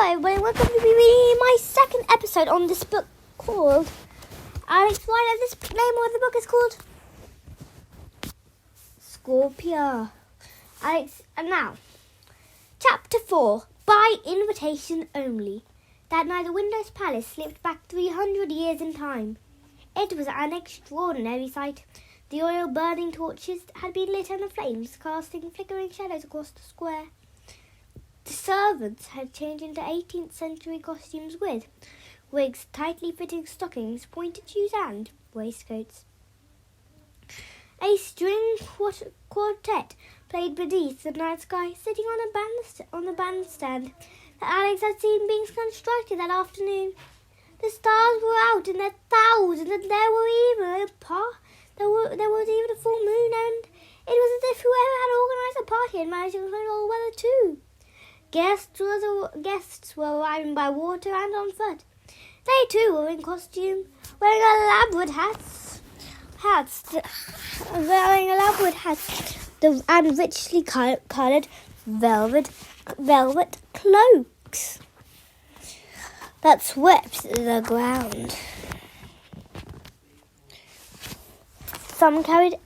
everybody, welcome to me, my second episode on this book called Alex. This name of the book is called SCORPIA. Alex, and now, Chapter 4, By Invitation Only. That night the Window's Palace slipped back 300 years in time. It was an extraordinary sight. The oil-burning torches had been lit and the flames casting flickering shadows across the square. The servants had changed into 18th century costumes with wigs, tightly fitting stockings, pointed shoes and waistcoats. A string quartet played beneath the night sky, sitting on the bandstand that Alex had seen being constructed that afternoon. The stars were out in their thousands, and there was even a full moon, and it was as if whoever had organised the party had managed to control all weather too. Guests were arriving by water and on foot. They too were in costume, wearing elaborate hats and richly coloured velvet cloaks that swept the ground. Some carried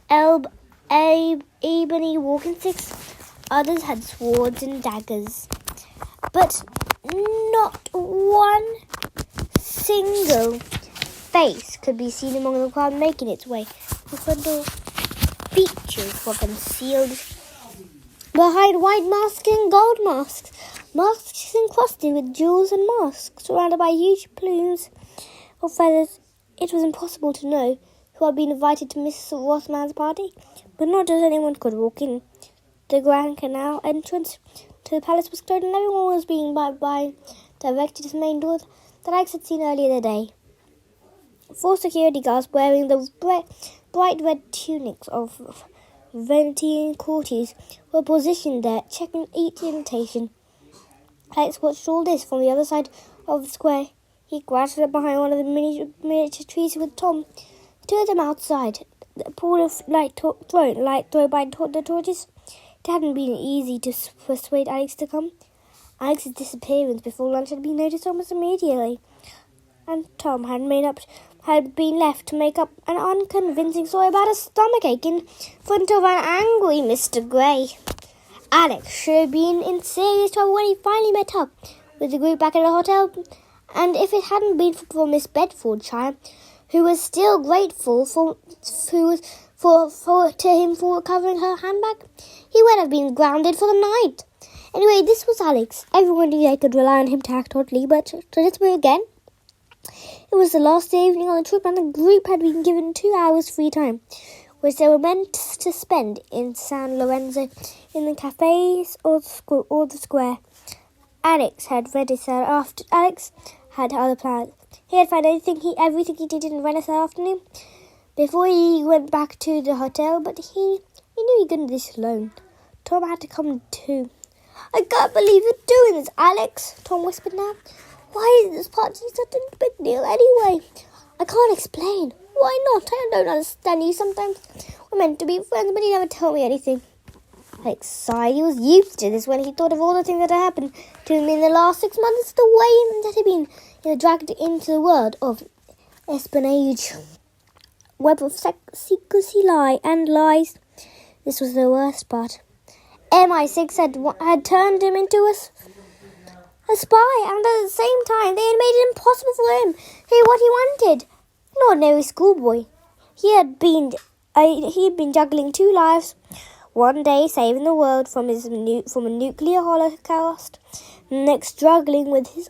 ebony walking sticks, others had swords and daggers, but not one single face could be seen among the crowd making its way. The front door features were concealed behind white masks and gold masks encrusted with jewels and masks, surrounded by huge plumes of feathers. It was impossible to know who had been invited to Mrs. Rothman's party, but not just anyone could walk in. The Grand Canal entrance to the palace was closed, and everyone was being directed to the main door that Alex had seen earlier that day. 4 security guards wearing the bright red tunics of Venetian courtiers were positioned there, checking each invitation. Alex watched all this from the other side of the square. He crouched up behind one of the miniature trees with Tom. The two of them outside, the pool of light thrown by the torches. It hadn't been easy to persuade Alex to come. Alex's disappearance before lunch had been noticed almost immediately, and Tom had been left to make up an unconvincing story about a stomachache in front of an angry Mr. Gray. Alex should have been in serious trouble when he finally met up with the group back at the hotel, and if it hadn't been for Miss Bedfordshire, who was still grateful to him for recovering her handbag, he would have been grounded for the night. Anyway, this was Alex. Everyone knew they could rely on him to act oddly, but to this way again. It was the last evening on the trip, and the group had been given 2 hours free time, which they were meant to spend in San Lorenzo, in the cafes or the square. Alex had other plans. He had found everything he did in Venice that afternoon before he went back to the hotel, but he knew he couldn't do this alone. Tom had to come too. "I can't believe you're doing this, Alex," Tom whispered now. "Why is this party such a big deal anyway?" "I can't explain." "Why not? I don't understand you. Sometimes we're meant to be friends, but you never tell me anything." Alex sighed. He was used to this when he thought of all the things that had happened to him in the last 6 months, the way that he'd been dragged into the world of espionage, web of secrecy, lies. This was the worst part. MI6 had turned him into a spy, and at the same time they had made it impossible for him to do what he wanted. An ordinary schoolboy. He had been juggling 2 lives. One day saving the world from a nuclear holocaust, next struggling with his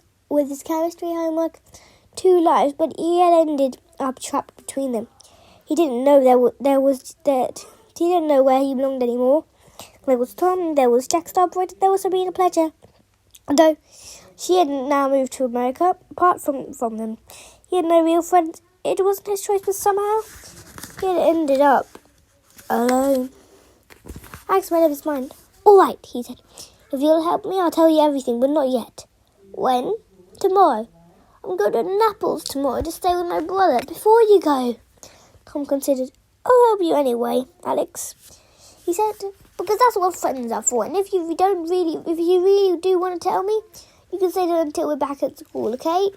chemistry homework. 2 lives, but he had ended up trapped between them. He didn't know He didn't know where he belonged anymore. There was Tom, there was Jack Starbright, there was Sabrina Pledger. Although she had now moved to America, apart from them, he had no real friends. It wasn't his choice, but somehow he had ended up alone. Alex made up his mind. "All right," he said. "If you'll help me, I'll tell you everything, but not yet." "When?" "Tomorrow. I'm going to Naples tomorrow to stay with my brother. Before you go." Tom considered. "I'll help you anyway, Alex," he said, "because that's what friends are for. And if you really do want to tell me, You can stay there until we're back at school, okay?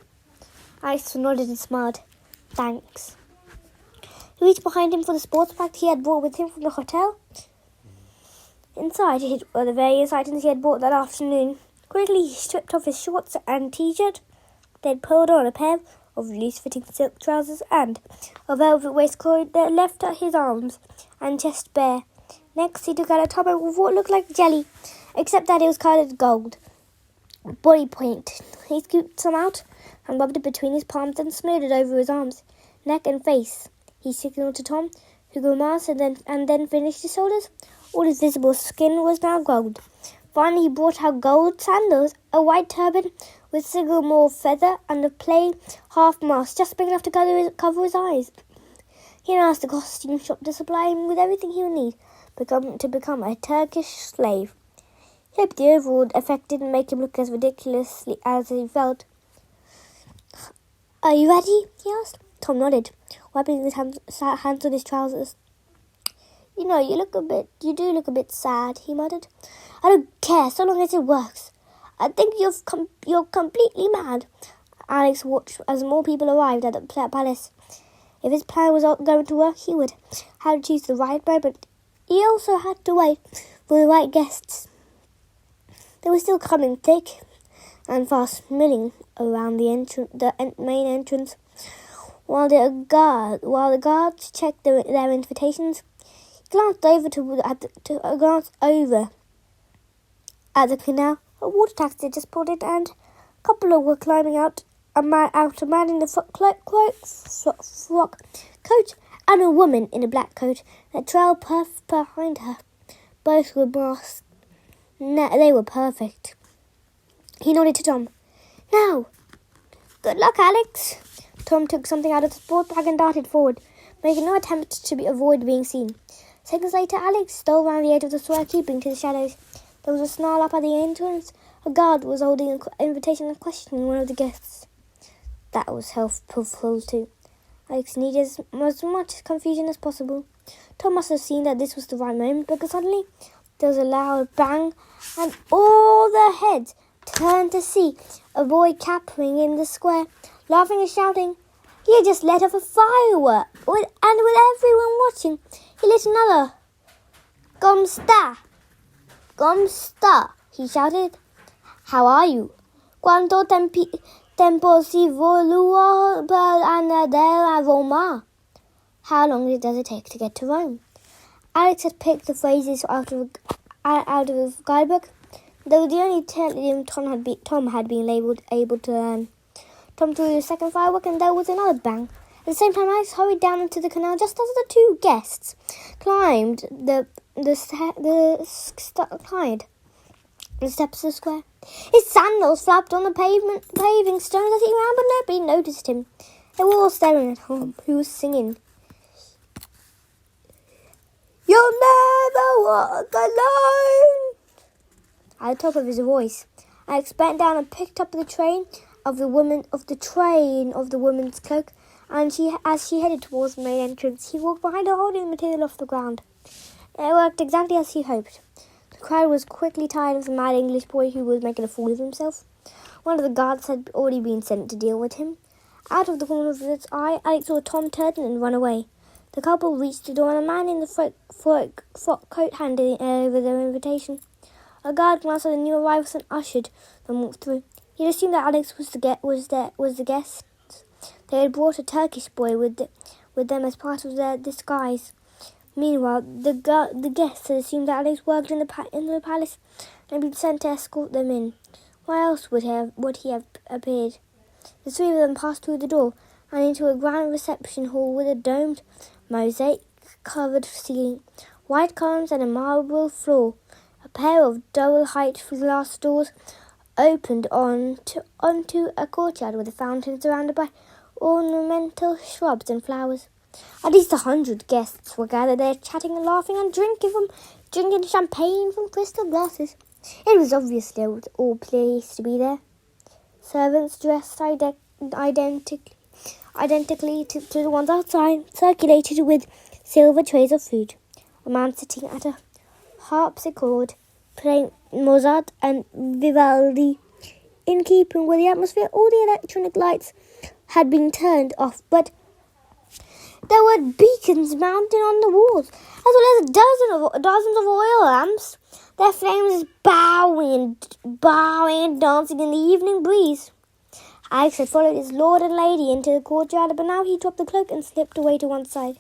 Alex nodded and smiled. Thanks. He reached behind him for the sports bag he had brought with him from the hotel. Inside were the various items he had bought that afternoon. Quickly, he stripped off his shorts and t-shirt, then pulled on a pair of loose-fitting silk trousers and a velvet waistcoat that left his arms and chest bare. Next, he took out a tub of what looked like jelly, except that it was coloured gold. Body paint. He scooped some out and rubbed it between his palms and smeared it over his arms, neck and face. He signalled to Tom, who grimased and then finished his shoulders. All his visible skin was now gold. Finally, he brought out gold sandals, a white turban with single more feather, and a plain half-mask just big enough to cover his eyes. He then asked the costume shop to supply him with everything he would need to become a Turkish slave. He hoped the overall effect didn't make him look as ridiculous as he felt. Are you ready? He asked. Tom nodded, wiping his hands on his trousers. You do look a bit sad, he muttered. I don't care, so long as it works. I think you're completely mad. Alex watched as more people arrived at the palace. If his plan was going to work, he would have to choose the right moment. He also had to wait for the right guests. They were still coming thick and fast, milling around the main entrance, while the guards checked their invitations. He glanced over at the canal. A water taxi just pulled in, and a couple were climbing out. A man in a frock coat and a woman in a black coat that trailed behind her. Both were masked. They were perfect. He nodded to Tom. Now, good luck, Alex. Tom took something out of the sport bag and darted forward, making no attempt to avoid being seen. Seconds later, Alex stole round the edge of the square, keeping to the shadows. There was a snarl up at the entrance. A guard was holding an invitation and questioning one of the guests. That was helpful too. Alex needed as much confusion as possible. Tom must have seen that this was the right moment, because suddenly there was a loud bang, and all their heads turned to see a boy capering in the square, laughing and shouting. He had just let off a firework, and with everyone watching, he lit another. Gomsta! Gomsta! He shouted. How are you? Quanto tempo si voluo per andare a Roma? How long does it take to get to Rome? Alex had picked the phrases out of a guidebook. They were the only Italian Tom had been able to learn. Tom threw the second firework, and there was another bang. At the same time, Alex hurried down into the canal just as the two guests climbed the steps of the square. His sandals flapped on the paving stones as he ran, but nobody noticed him. They were all staring at him, who was singing. You'll never walk alone. At the top of his voice, Alex bent down and picked up the train of the woman's cloak, and as she headed towards the main entrance, he walked behind her, holding the material off the ground. It worked exactly as he hoped. The crowd was quickly tired of the mad English boy who was making a fool of himself. One of the guards had already been sent to deal with him. Out of the corner of its eye, Alex saw Tom turn and run away. The couple reached the door, and a man in the frock coat handed over their invitation. A guard glanced at the new arrivals and ushered them through. He had assumed that Alex was the guest. They had brought a Turkish boy with them as part of their disguise. Meanwhile, the guests had assumed that Alex worked in the palace and been sent to escort them in. Why else would he have appeared? The three of them passed through the door and into a grand reception hall with a domed, mosaic-covered ceiling, white columns and a marble floor. A pair of double-height glass doors opened onto a courtyard with a fountain surrounded by ornamental shrubs and flowers. At least 100 guests were gathered there, chatting and laughing and drinking champagne from crystal glasses. It was obviously all pleased to be there. Servants dressed identically to the ones outside circulated with silver trays of food. A man sitting at a harpsichord playing Mozart and Vivaldi in keeping with the atmosphere. All the electronic lights had been turned off, but there were beacons mounted on the walls, as well as dozens of oil lamps, their flames bowing and dancing in the evening breeze. Alex had followed his lord and lady into the courtyard, but now he dropped the cloak and slipped away to one side.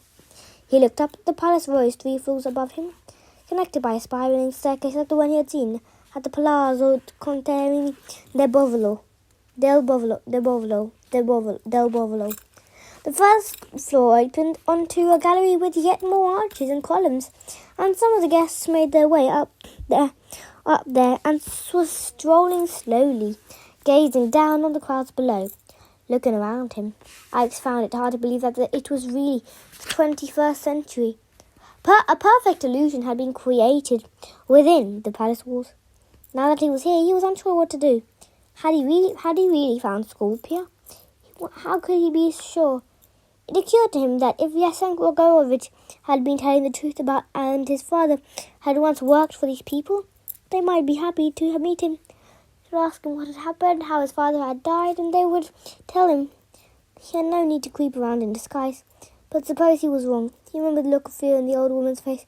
He looked up. The palace rose 3 floors above him, connected by a spiraling staircase like the one he had seen at the Palazzo Conte del Bovolo. The first floor opened onto a gallery with yet more arches and columns, and some of the guests made their way up there, and was strolling slowly, gazing down on the crowds below. Looking around him, Alex found it hard to believe that it was really the 21st century. A perfect illusion had been created within the palace walls. Now that he was here, he was unsure what to do. Had he really found Scorpia? How could he be sure? It occurred to him that if Yasen Gorovich had been telling the truth about and his father had once worked for these people, they might be happy to meet him, to ask him what had happened, how his father had died, and they would tell him he had no need to creep around in disguise. But suppose he was wrong. He remembered the look of fear in the old woman's face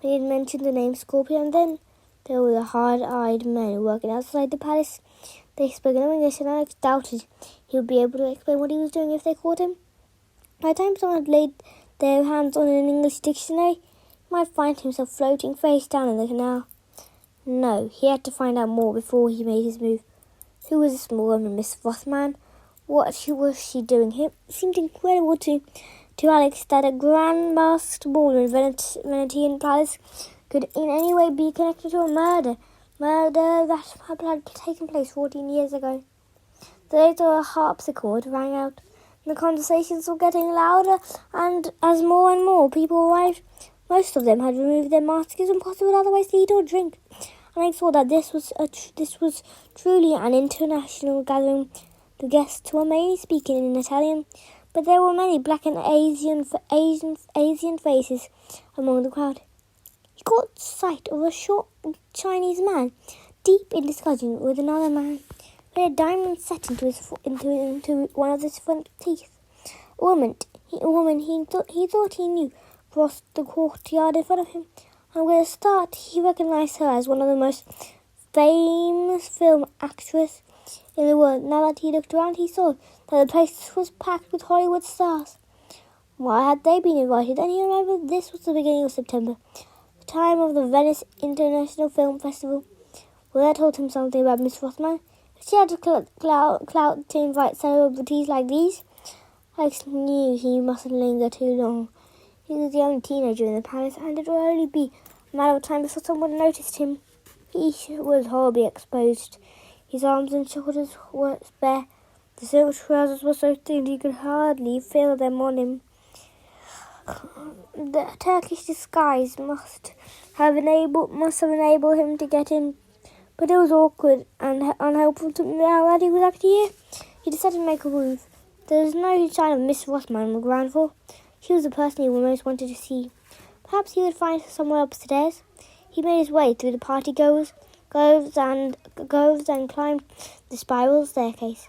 when he had mentioned the name Scorpia, and then there were the hard-eyed men working outside the palace. They spoke no English, and Alex doubted he would be able to explain what he was doing if they caught him. By the time someone had laid their hands on an English dictionary, he might find himself floating face down in the canal. No, he had to find out more before he made his move. Who was this woman, Miss Rothman? What was she doing here? It seemed incredible to Alex that a grand masked ball in Venetian palace could in any way be connected to a murder that had taken place 14 years ago. The later harpsichord rang out. The conversations were getting louder, and as more and more people arrived, most of them had removed their masks and possibly otherwise to eat or drink. And I saw that this was truly an international gathering. The guests were mainly speaking in Italian, but there were many black and Asian faces among the crowd. He caught sight of a short Chinese man, deep in discussion with another man. He had a diamond set into one of his front teeth. A woman he thought he knew crossed the courtyard in front of him, and with a start he recognized her as one of the most famous film actresses in the world. Now that he looked around, he saw that the place was packed with Hollywood stars. Why had they been invited? Then he remembered this was the beginning of September, the time of the Venice International Film Festival. Well, that told him something about Miss Rothman. If she had the clout to invite celebrities like these, Alex knew he mustn't linger too long. He was the only teenager in the palace, and it would only be a matter of time before someone noticed him. He was horribly exposed. His arms and shoulders were bare. The silk trousers were so thin he could hardly feel them on him. The Turkish disguise must have enabled him to get in, but it was awkward and unhelpful to know that he was actually here. He decided to make a move. There was no sign of Miss Rothman on the ground floor. She was the person he most wanted to see. Perhaps he would find her somewhere upstairs. He made his way through the party groves and climbed the spiral staircase.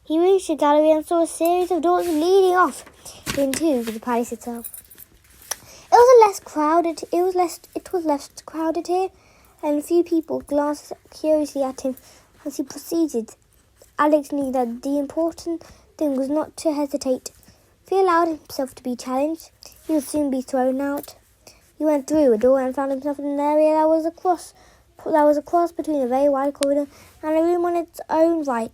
He reached the gallery and saw a series of doors leading off into the palace itself. It was less crowded here, and a few people glanced curiously at him as he proceeded. Alex knew that the important thing was not to hesitate. If he allowed himself to be challenged, he would soon be thrown out. He went through a door and found himself in an area that was a cross between a very wide corridor and a room on its own right.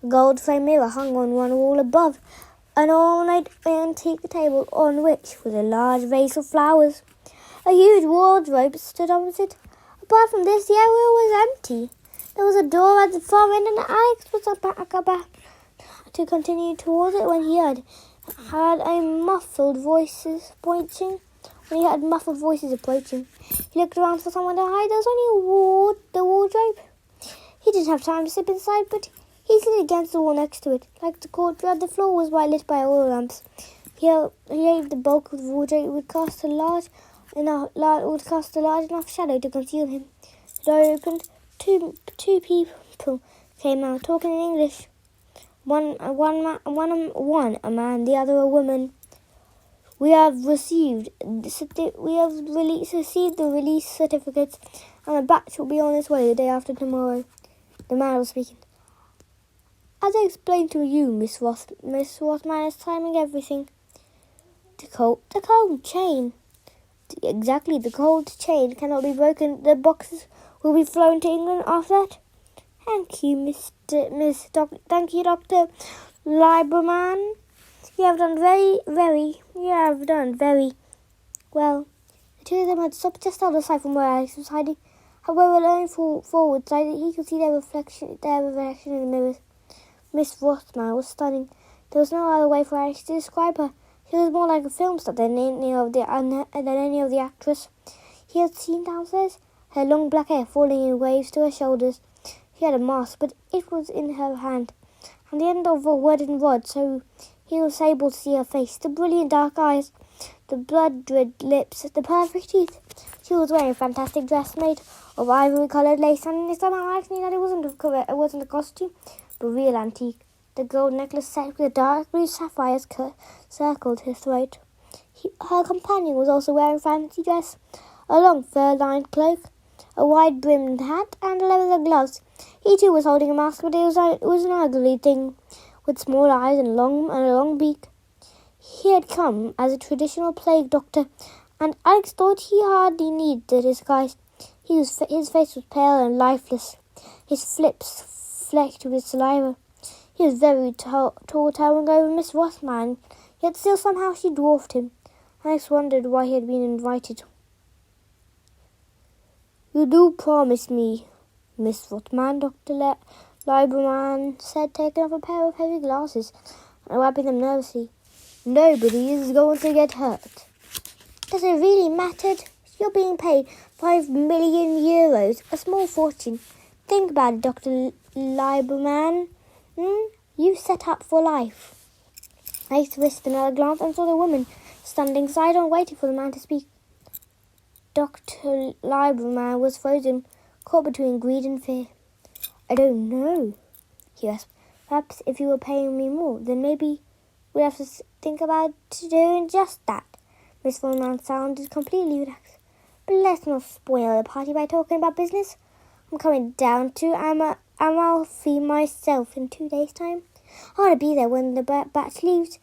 A gold-framed mirror hung on one wall above an ornate antique table on which was a large vase of flowers. A huge wardrobe stood opposite. Apart from this, the area was empty. There was a door at the far end, and Alex was about to continue towards it when he heard muffled voices approaching. He looked around for someone to hide. There was only the wardrobe. He didn't have time to slip inside, but he slid against the wall next to it. Like the courtyard, the floor was white lit by oil lamps. He gave the bulk of the wardrobe would cast a large enough shadow to conceal him. The door opened. Two people came out, talking in English. One a man, the other a woman. We have received the release certificates, and the batch will be on its way the day after tomorrow. The man was speaking. As I explained to you, Miss Rothman is timing everything. The cold chain. Exactly, the cold chain cannot be broken. The boxes will be flown to England after that. Thank you, Thank you, Dr. Lieberman. You have done very well. The two of them had stopped just out of sight from where Alex was hiding. However, leaning forward, so that he could see their reflection in the mirrors. Miss Rothman was stunning. There was no other way for Alex to describe her. She was more like a film star than any of the actors he had seen downstairs. Her long black hair falling in waves to her shoulders. She had a mask, but it was in her hand, and the end of a wooden rod, so he was able to see her face, the brilliant dark eyes, the blood-red lips, the perfect teeth. She was wearing a fantastic dress made of ivory-coloured lace, and somehow Alex knew that it wasn't a costume, but real antique. The gold necklace set with the dark blue sapphires circled her throat. Her companion was also wearing a fancy dress, a long fur-lined cloak, a wide-brimmed hat, and leather gloves. He too was holding a mask, but it was an ugly thing, with small eyes and a long beak. He had come as a traditional plague doctor, and Alex thought he hardly needed a disguise. His face was pale and lifeless, his lips flecked with saliva. He was very tall, towering over Miss Rothman, yet still somehow she dwarfed him. Alex wondered why he had been invited. You do promise me, Miss Rothman, Dr. Lieberman said, taking off a pair of heavy glasses and wiping them nervously. Nobody is going to get hurt. Does it really matter? You're being paid 5 million euros, a small fortune. Think about it, Dr. Lieberman. You set up for life. I twisted another glance and saw the woman standing side on, waiting for the man to speak. Dr. Lieberman was frozen, caught between greed and fear. I don't know, he asked. Perhaps if you were paying me more, then maybe we'd have to think about doing just that. Miss Rothman sounded completely relaxed. But let's not spoil the party by talking about business. I'm coming down to Amalfi myself in 2 days' time. I want to be there when the batch leaves,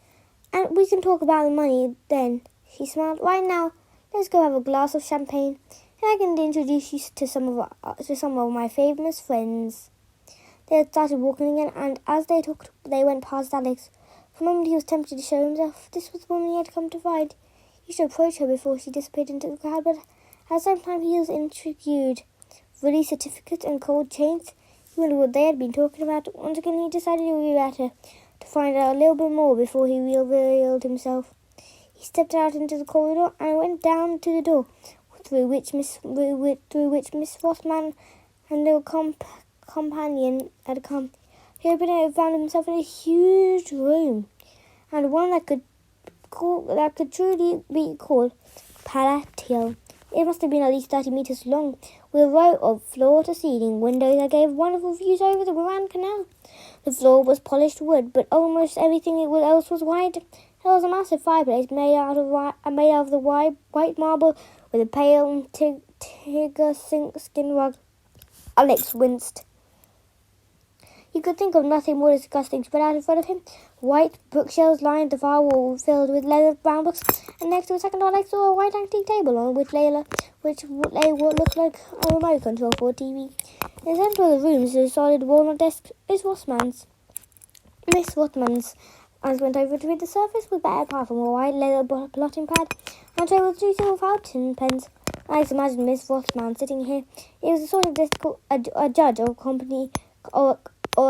and we can talk about the money then. She smiled. Right now, let's go have a glass of champagne, and I can introduce you to some of my famous friends. They had started walking again, and as they talked, they went past Alex. For a moment, he was tempted to show himself. This was the woman he had come to find. He should approach her before she disappeared into the crowd, but at the same time, he was intrigued. Release certificates and cold chains. He wondered what they had been talking about. Once again, he decided it would be better to find out a little bit more before he revealed himself. He stepped out into the corridor and went down to the door, through which Miss Rothman and her companion had come. He opened it and found himself in a huge room, and one that could truly be called palatial. It must have been at least 30 meters long, with a row of floor-to-ceiling windows that gave wonderful views over the Grand Canal. The floor was polished wood, but almost everything else was white. There was a massive fireplace made out of the white marble with a pale tiger skin rug. Alex winced. He could think of nothing more disgusting spread out in front of him. White bookshelves lined the far wall, filled with leather bound books, and next to a second Alex saw a white antique table on which lay what looked like a remote control for a TV. In the centre of the room is a solid walnut desk. Miss Rothman's. Eyes went over to read the surface with better apart from a white leather blotting pad and a tray with 2 silver fountain pens. Alex imagined Miss Rothman sitting here. It was the sort of desk a judge or a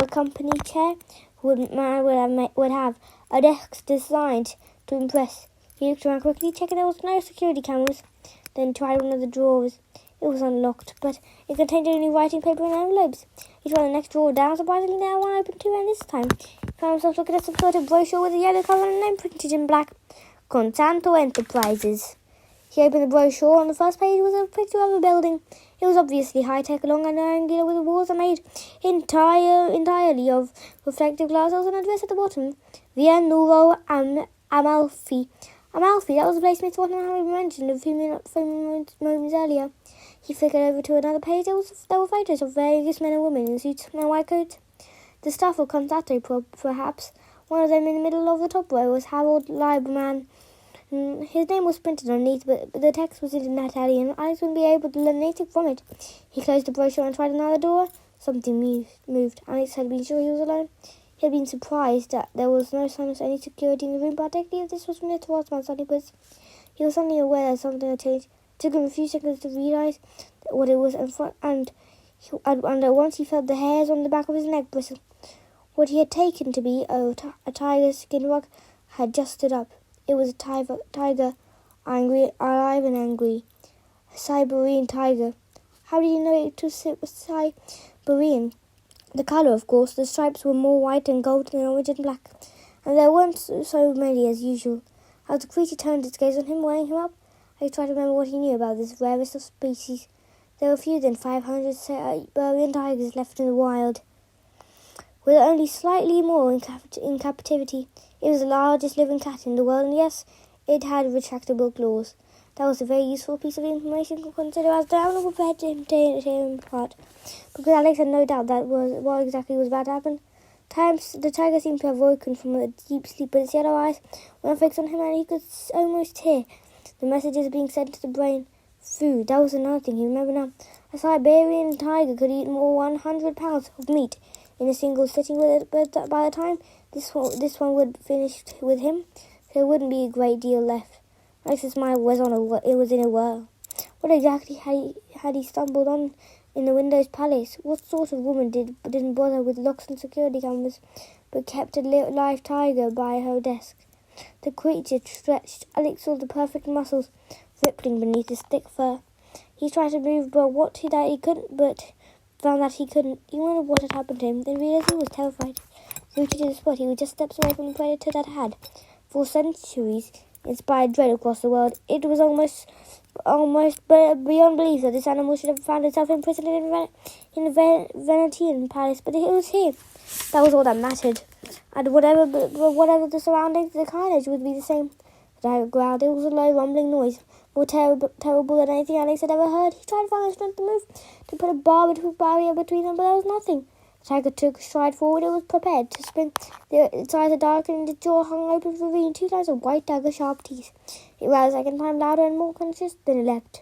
company chair would have, a desk designed to impress. He looked around quickly, checking there was no security cameras, then tried one of the drawers. It was unlocked, but it contained only writing paper and envelopes. He tried the next drawer down, surprisingly now one open too, and this time he found himself looking at some sort of brochure with a yellow colour and name printed in black. Consanto Enterprises. He opened the brochure. On the first page was a picture of a building. It was obviously high-tech, long and angular, with the walls are made entirely of reflective glass. There was an address at the bottom. Via Nuovo Amalfi. Amalfi, that was the place Mr. Watson mentioned a few moments earlier. He flickered over to another page. There were photos of various men and women in suits and white coats. The staff of Constato, perhaps. One of them in the middle of the top row was Harold Lieberman. His name was printed underneath, but the text was in Italian. Alex wouldn't be able to learn anything from it. He closed the brochure and tried another door. Something moved. Alex had been sure he was alone. He had been surprised that there was no sign of any security in the room, particularly if this was Mr. Watson suddenly, but he was suddenly aware that something had changed. It took him a few seconds to realize what it was, and at once he felt the hairs on the back of his neck bristle. What he had taken to be a tiger skin rug had just stood up. It was a tiger, angry, alive and angry. A Siberian tiger. How did he know it was Siberian? The colour, of course. The stripes were more white and gold than orange and black, and there weren't so many as usual. As the creature turned its gaze on him, weighing him up, I tried to remember what he knew about this rarest of species. There were fewer than 500 Siberian tigers left in the wild, with only slightly more in captivity. It was the largest living cat in the world, and yes, it had retractable claws. That was a very useful piece of information to consider as Diana prepared to tear him apart, because Alex had no doubt that was what exactly was about to happen. The tiger seemed to have woken from a deep sleep, but its yellow eyes were fixed on him, and he could almost hear the messages being sent to the brain. Food, that was another thing he remembered now. A Siberian tiger could eat more 100 pounds of meat in a single sitting with it, but by the time this one would finish with him, there wouldn't be a great deal left. Alex's mind was in a whirl. What exactly had he stumbled on in the Windows Palace? What sort of woman didn't bother with locks and security cameras, but kept a live tiger by her desk? The creature stretched. Alex saw the perfect muscles rippling beneath his thick fur. He tried to move, but he couldn't. But found that he couldn't. He wondered what had happened to him, then realized he was terrified. Rooted to the spot, he was just steps away from the predator that had, for centuries, inspired dread across the world. It was almost beyond belief that this animal should have found itself imprisoned in a Venetian palace, but it was here. That was all that mattered. And whatever the surroundings, the carnage would be the same. The tiger growled. It was a low, rumbling noise, more terrible than anything Alex had ever heard. He tried to find the strength to move, to put a barrier between them, but there was nothing. The tiger took a stride forward. It was prepared to spring. Its eyes were darkened, its jaw hung open, revealing 2 lines of white dagger-sharp teeth. It roused a second time, louder and more conscious. Then it leapt.